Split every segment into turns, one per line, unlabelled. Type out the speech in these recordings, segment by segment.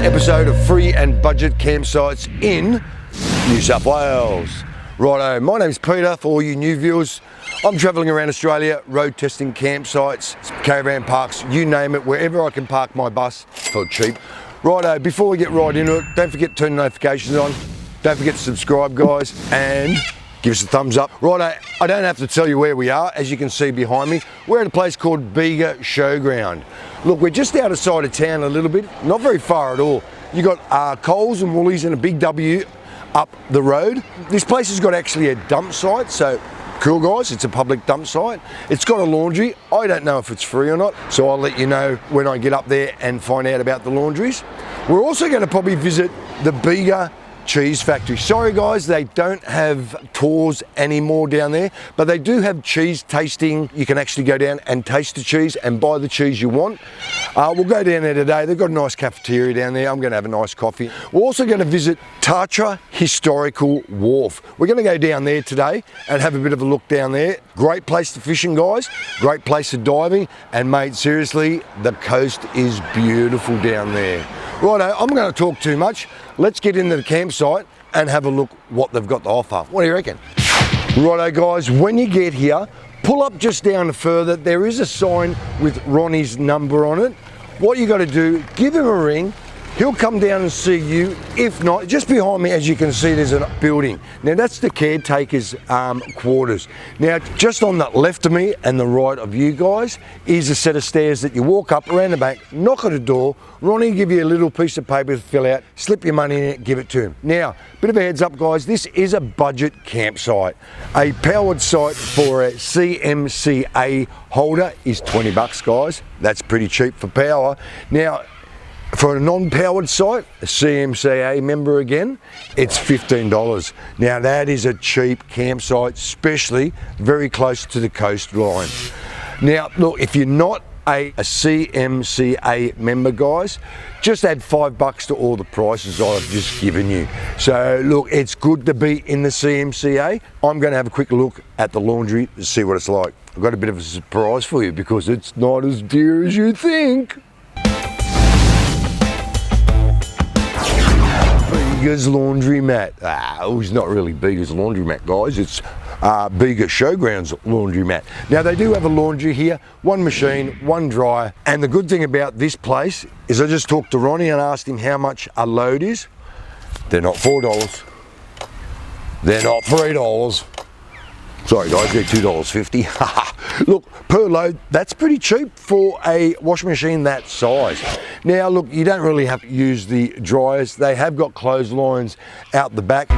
episode of Free and Budget Campsites in New South Wales. Righto, my name's Peter. For all you new viewers, I'm travelling around Australia, road testing campsites, caravan parks, you name it, wherever I can park my bus for cheap. Righto, before we get right into it, don't forget to turn notifications on. Don't forget to subscribe, guys, and give us a thumbs up. Righto, I don't have to tell you where we are. As you can see behind me, we're at a place called Bega Showground. Look, we're just outside of town a little bit, not very far at all. You got Coles and Woolies and a big W up the road. This place has got actually a dump site, so cool guys, it's a public dump site. It's got a laundry. I don't know if it's free or not, so I'll let you know when I get up there and find out about the laundries. We're also going to probably visit the Bega Cheese factory. Sorry guys, they don't have tours anymore down there, but they do have cheese tasting. You can actually go down and taste the cheese and buy the cheese you want. We'll go down there today. They've got a nice cafeteria down there. I'm going to have a nice coffee. We're also going to visit Tatra Historical Wharf. We're going to go down there today and have a bit of a look down there. Great place to fishing, guys. Great place for diving. And mate, seriously, the coast is beautiful down there. Righto, I'm going to talk too much. Let's get into the campsite and have a look what they've got to offer. What do you reckon? Righto guys, when you get here, pull up just down further. There is a sign with Ronnie's number on it. What you got to do, give him a ring. He'll come down and see you. If not, just behind me, as you can see, there's a building. Now that's the caretaker's quarters. Now just on the left of me and the right of you guys is a set of stairs that you walk up around the back, knock on the door. Ronnie will give you a little piece of paper to fill out, slip your money in it, give it to him. Now, bit of a heads up guys, this is a budget campsite. A powered site for a CMCA holder is 20 bucks guys. That's pretty cheap for power. Now, for a non-powered site, a CMCA member again, it's $15. Now that is a cheap campsite, especially very close to the coastline. Now look, if you're not a CMCA member guys, just add $5 to all the prices I've just given you. So look, it's good to be in the CMCA. I'm going to have a quick look at the laundry to see what it's like. I've got a bit of a surprise for you because it's not as dear as you think. Bega's laundromat. It's not really Bega's laundromat, guys. It's Bega Showgrounds laundromat. Now they do have a laundry here, one machine, one dryer, and the good thing about this place is I just talked to Ronnie and asked him how much a load is. They're not $4. They're not $3. Sorry guys, they're $2.50. Look, per load, that's pretty cheap for a washing machine that size. Now look, you don't really have to use the dryers. They have got clotheslines out the back.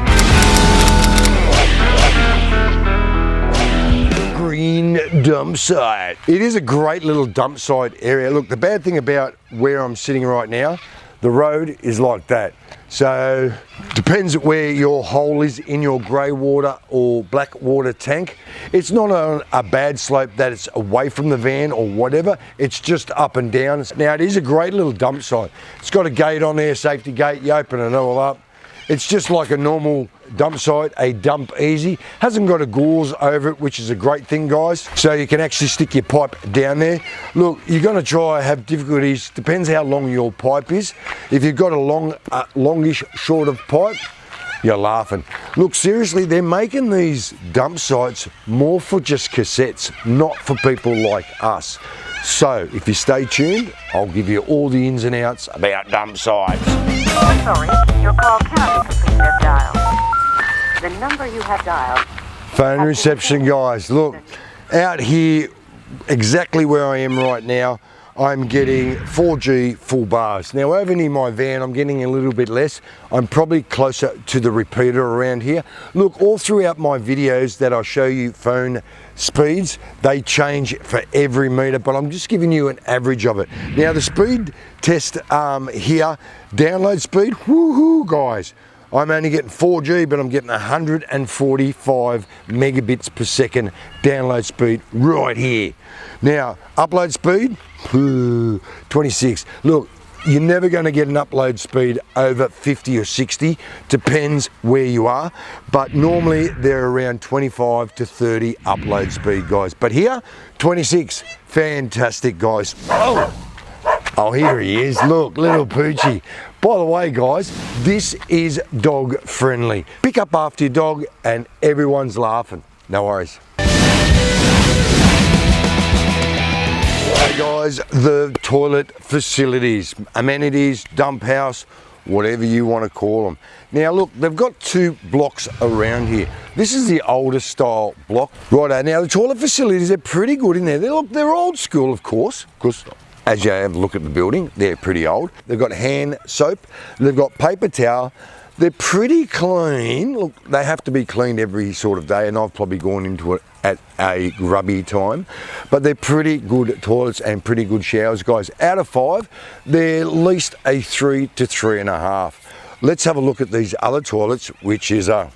Green dump site. It is a great little dump site area. Look, the bad thing about where I'm sitting right now, the road is like that. So depends where your hole is in your grey water or black water tank. It's not on a bad slope that it's away from the van or whatever. It's just up and down. Now it is a great little dump site. It's got a gate on there, safety gate. You open it all up. It's just like a normal dump site, a dump easy. Hasn't got a gauze over it, which is a great thing, guys. So you can actually stick your pipe down there. Look, you're gonna try have difficulties, depends how long your pipe is. If you've got a longish short of pipe, you're laughing. Look, seriously, they're making these dump sites more for just cassettes, not for people like us. So if you stay tuned, I'll give you all the ins and outs about dump sites.
Sorry, your call cannot be completed as dialed. The number you have dialed.
Phone reception, guys. Look, out here, exactly where I am right now, I'm getting 4G full bars. Now over near my van, I'm getting a little bit less. I'm probably closer to the repeater around here. Look, all throughout my videos that I show you phone speeds, they change for every meter, but I'm just giving you an average of it. Now the speed test here, download speed, woohoo guys. I'm only getting 4G, but I'm getting 145 megabits per second download speed right here. Now, upload speed, 26. Look, you're never going to get an upload speed over 50 or 60, depends where you are, but normally they're around 25 to 30 upload speed, guys. But here, 26, fantastic, guys. Oh, Oh, here he is. Look, little Poochie. By the way, guys, this is dog friendly. Pick up after your dog and everyone's laughing. No worries. Hey guys, the toilet facilities, amenities, dump house, whatever you want to call them. Now look, they've got 2 blocks around here. This is the older style block. Righto, now the toilet facilities are pretty good in there. They're old school, of course, because as you have a look at the building, they're pretty old. They've got hand soap, they've got paper towel. They're pretty clean. Look, they have to be cleaned every sort of day, and I've probably gone into it at a grubby time. But they're pretty good toilets and pretty good showers, guys. Out of 5, they're at least a 3 to 3.5. Let's have a look at these other toilets, which is a...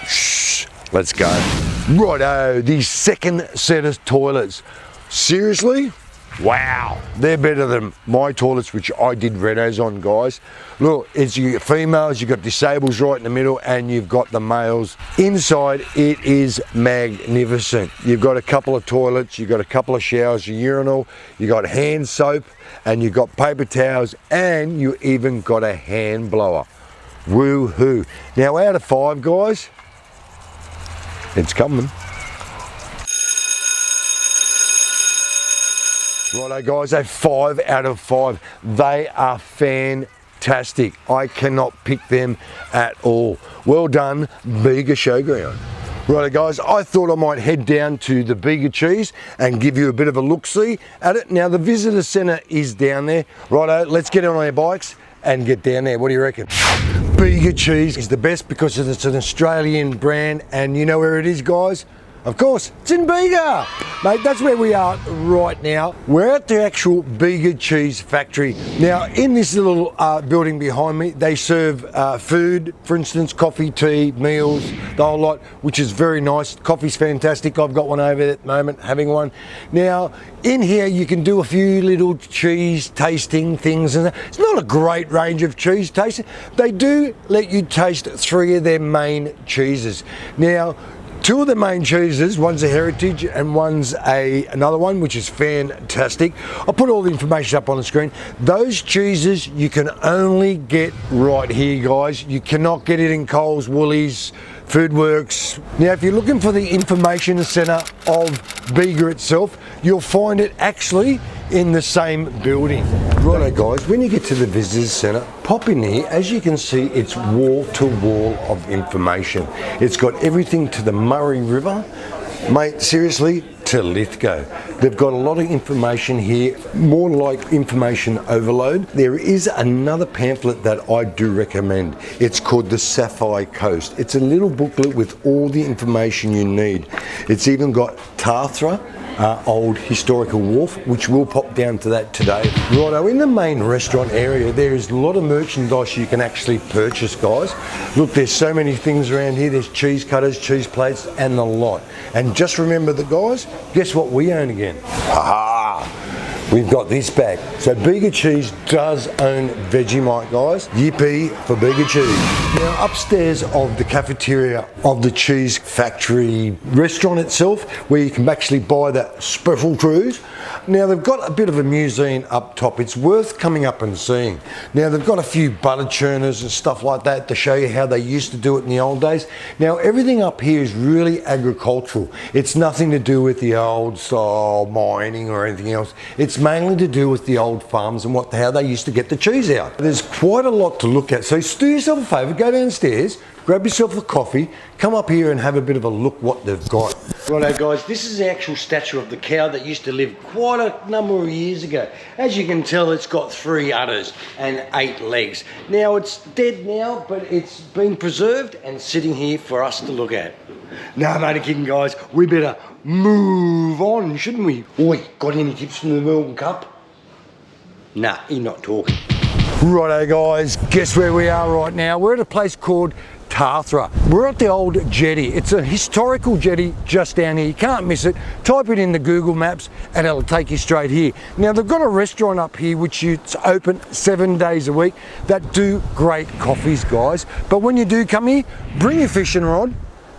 Shh, let's go. Righto, the second set of toilets. Seriously? Wow, they're better than my toilets, which I did renos on, guys. Look, it's you got females, you've got disables right in the middle, and you've got the males. Inside, it is magnificent. You've got a couple of toilets, you've got a couple of showers, a urinal, you've got hand soap, and you've got paper towels, and you even got a hand blower. Woo-hoo. Now, out of 5, guys, it's coming. Righto guys, a 5 out of 5. They are fantastic. I cannot pick them at all. Well done, Bega Showground. Righto guys, I thought I might head down to the Bega Cheese and give you a bit of a look-see at it. Now the visitor centre is down there. Righto, let's get on our bikes and get down there. What do you reckon? Bega Cheese is the best because it's an Australian brand, and you know where it is, guys? Of course, it's in Bega. Mate, that's where we are right now. We're at the actual Bega Cheese factory. Now, in this little building behind me, they serve food, for instance, coffee, tea, meals, the whole lot, which is very nice. Coffee's fantastic. I've got one over there at the moment, having one. Now, in here, you can do a few little cheese tasting things. And it's not a great range of cheese tasting. They do let you taste 3 of their main cheeses. Now, 2 of the main cheeses, one's a heritage and one's another one, which is fantastic. I'll put all the information up on the screen. Those cheeses you can only get right here, guys. You cannot get it in Coles, Woolies, Foodworks. Now, if you're looking for the information centre of Bega itself, you'll find it actually in the same building. Righto guys, when you get to the visitors centre, pop in here. As you can see, it's wall to wall of information. It's got everything to the Murray River, mate, seriously, to Lithgow. They've got a lot of information here, more like information overload. There is another pamphlet that I do recommend. It's called the Sapphire Coast. It's a little booklet with all the information you need. It's even got Tathra, old historical wharf, which we'll pop down to that today. Righto, in the main restaurant area, there is a lot of merchandise you can actually purchase, guys. Look, there's so many things around here. There's cheese cutters, cheese plates, and the lot. And just remember that, guys, guess what we own again? Aha! We've got this back. So Bega Cheese does own Vegemite, guys. Yippee for Bega Cheese. Now upstairs of the cafeteria of the cheese factory restaurant itself, where you can actually buy that special cheese. Now they've got a bit of a museum up top. It's worth coming up and seeing. Now they've got a few butter churners and stuff like that to show you how they used to do it in the old days. Now everything up here is really agricultural. It's nothing to do with the old style mining or anything else. It's mainly to do with the old farms and how they used to get the cheese out. There's quite a lot to look at. So do yourself a favour, go downstairs, grab yourself a coffee, come up here and have a bit of a look what they've got. Righto guys, this is the actual statue of the cow that used to live quite a number of years ago. As you can tell, it's got 3 udders and 8 legs. Now it's dead now, but it's been preserved and sitting here for us to look at. No, I'm only kidding guys, we better move on, shouldn't we? Oi, got any tips from the Melbourne Cup? Nah, you're not talking. Righto guys, guess where we are right now? We're at a place called Tathra. We're at the old Jetty. It's a historical jetty just down here. You can't miss it. Type it in the Google Maps and it'll take you straight here. Now they've got a restaurant up here which is open 7 days a week that do great coffees, guys. But when you do come here, bring your fishing rod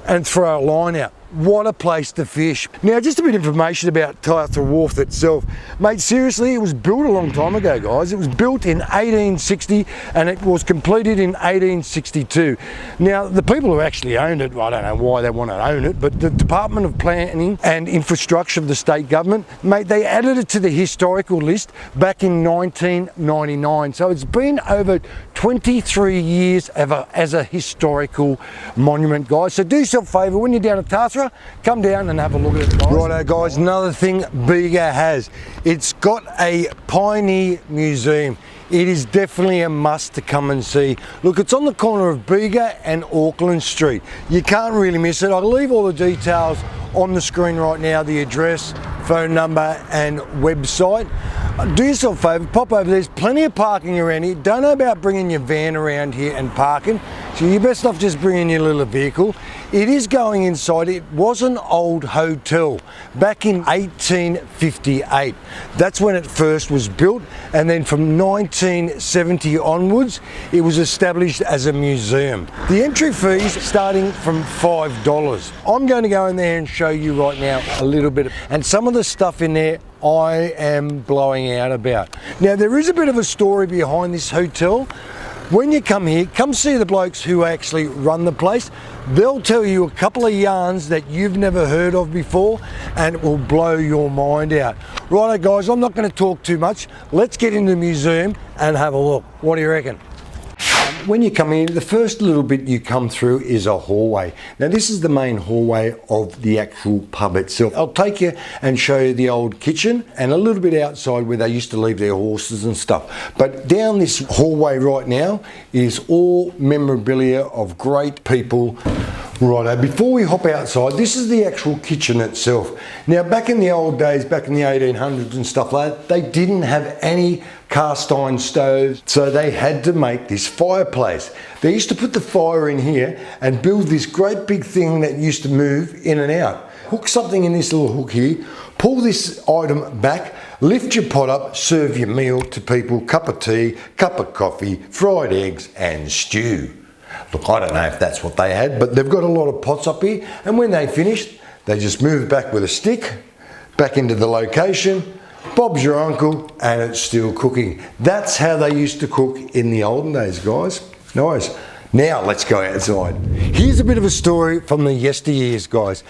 and throw a line out. what a place to fish. Now, just a bit of information about Towra Wharf itself. Mate, seriously, it was built a long time ago, guys. It was built in 1860 and it was completed in 1862. Now, the people who actually owned it, I don't know why they want to own it, but the Department of Planning and Infrastructure of the state government, mate, they added it to the historical list back in 1999. So it's been over 23 years as a historical monument, guys. So do yourself a favour, when you're down at Towra, come down and have a look at it, guys. Righto, guys, another thing Bega has, it's got a Piney Museum. It is definitely a must to come and see. Look, it's on the corner of Bega and Auckland Street. You can't really miss it. I'll leave all the details on the screen right now, the address, phone number and website. Do yourself a favour, pop over. There's plenty of parking around here. Don't know about bringing your van around here and parking, so you're best off just bringing your little vehicle. It is going inside. It was an old hotel back in 1858. That's when it first was built, and then from 1970 onwards it was established as a museum. The entry fees starting from $5. I'm going to go in there and show you right now a little bit, and some of the stuff in there I am blowing out about. Now, there is a bit of a story behind this hotel. When you come here, come see the blokes who actually run the place. They'll tell you a couple of yarns that you've never heard of before, and it will blow your mind out. Righto, guys, I'm not going to talk too much. Let's get into the museum and have a look. What do you reckon? When you come in, the first little bit you come through is a hallway. Now, this is the main hallway of the actual pub itself. I'll take you and show you the old kitchen and a little bit outside where they used to leave their horses and stuff. But down this hallway right now is all memorabilia of great people. Righto, before we hop outside, this is the actual kitchen itself. Now, back in the old days, back in the 1800s and stuff like that, they didn't have any cast iron stoves, so they had to make this fireplace. They used to put the fire in here and build this great big thing that used to move in and out. Hook something in this little hook here, pull this item back, lift your pot up, serve your meal to people, cup of tea, cup of coffee, fried eggs and stew. Look, I don't know if that's what they had, but they've got a lot of pots up here, and when they finished, they just move it back with a stick, back into the location, Bob's your uncle, and it's still cooking. That's how they used to cook in the olden days, guys. Nice. Now let's go outside. Here's a bit of a story from the yesteryears, guys.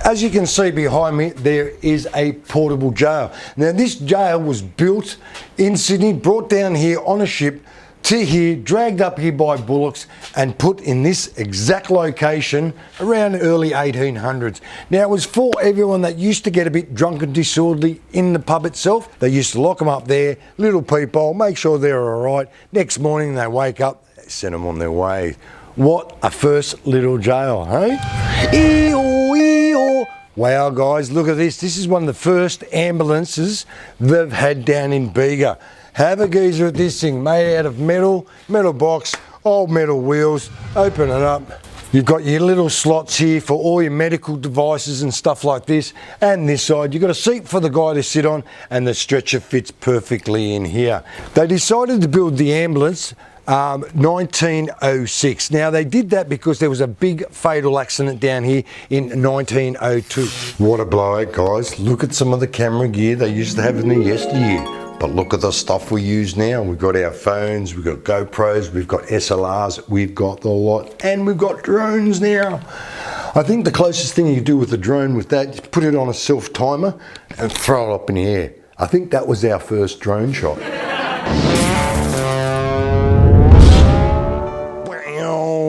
As you can see behind me, there is a portable jail. Now, this jail was built in Sydney, brought down here on a ship to here, dragged up here by bullocks and put in this exact location around the early 1800s. Now, it was for everyone that used to get a bit drunk and disorderly in the pub itself. They used to lock them up there, little peephole, make sure they're all right. Next morning they wake up, they send them on their way. What a first little jail, hey? Ee-haw, ee-haw. Wow, guys, look at this. This is one of the first ambulances they've had down in Bega. Have a geezer at this thing, made out of metal box, old metal wheels. Open it up. You've got your little slots here for all your medical devices and stuff like this. And this side, you've got a seat for the guy to sit on, and the stretcher fits perfectly in here. They decided to build the ambulance 1906. Now, they did that because there was a big fatal accident down here in 1902. What a blowout, guys. Look at some of the camera gear they used to have in the yesteryear. But look at the stuff we use now. We've got our phones, we've got GoPros, we've got SLRs, we've got the lot, and we've got drones now. I think the closest thing you do with a drone with that is put it on a self-timer and throw it up in the air. I think that was our first drone shot.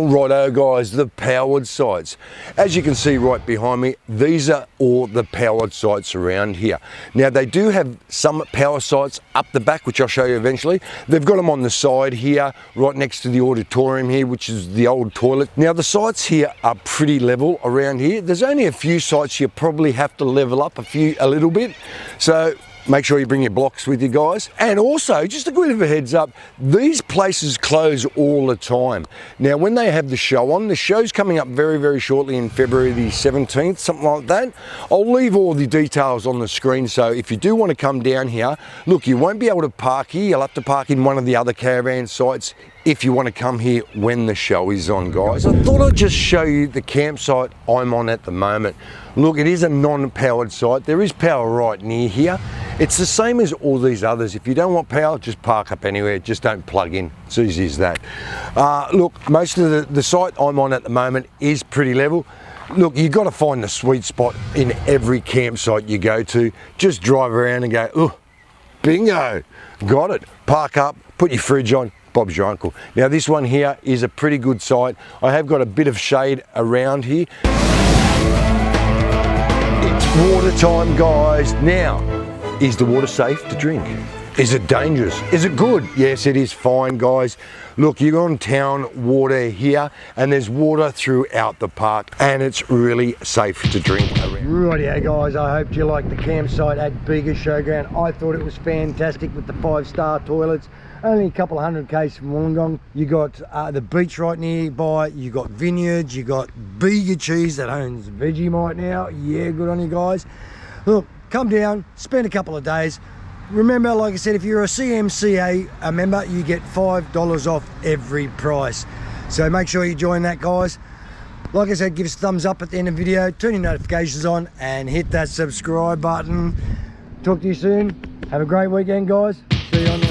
Righto, guys, the powered sites. As you can see right behind me, these are all the powered sites around here. Now, they do have some power sites up the back, which I'll show you eventually. They've got them on the side here, right next to the auditorium here, which is the old toilet. Now, the sites here are pretty level around here. There's only a few sites you probably have to level up a little bit. So Make sure you bring your blocks with you guys. And also, just a bit of a heads up, these places close all the time. Now, when they have the show on, the show's coming up very, very shortly in February the 17th, something like that. I'll leave all the details on the screen, so if you do want to come down here, look, you won't be able to park here. You'll have to park in one of the other caravan sites if you want to come here when the show is on, guys. I thought I'd just show you the campsite I'm on at the moment. Look, it is a non-powered site. There is power right near here. It's the same as all these others. If you don't want power, just park up anywhere. Just don't plug in. It's easy as that. Look, most of the site I'm on at the moment is pretty level. Look, you've got to find the sweet spot in every campsite you go to. Just drive around and go, oh, bingo, got it. Park up, put your fridge on, Bob's your uncle. Now this one here is a pretty good site. I have got a bit of shade around here. It's water time, guys. Now, is the water safe to drink? Is it dangerous? Is it good? Yes, it is fine, guys. Look, you're on town water here, and there's water throughout the park, and it's really safe to drink around. Rightio, guys, I hope you liked the campsite at Bega Showground. I thought it was fantastic with the 5-star toilets. Only a couple of 100 k's from Wollongong. You got the beach right nearby. You got vineyards. You got Bega Cheese that owns Vegemite now. Yeah, good on you guys. Look, come down, spend a couple of days. Remember, like I said, if you're a CMCA member, you get $5 off every price. So make sure you join that, guys. Like I said, give us a thumbs up at the end of the video, turn your notifications on, and hit that subscribe button. Talk to you soon. Have a great weekend, guys. See you on the